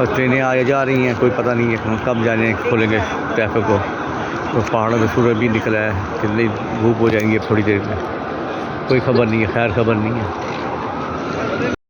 बस ट्रेनें आ जा रही हैं, कोई पता नहीं है कब जाने खोलेंगे ट्रैफिक को। तो पहाड़ों में सूरज भी निकला है, कितनी धूप हो जाएंगी अब थोड़ी देर में, कोई ख़बर नहीं है, खैर ख़बर नहीं है।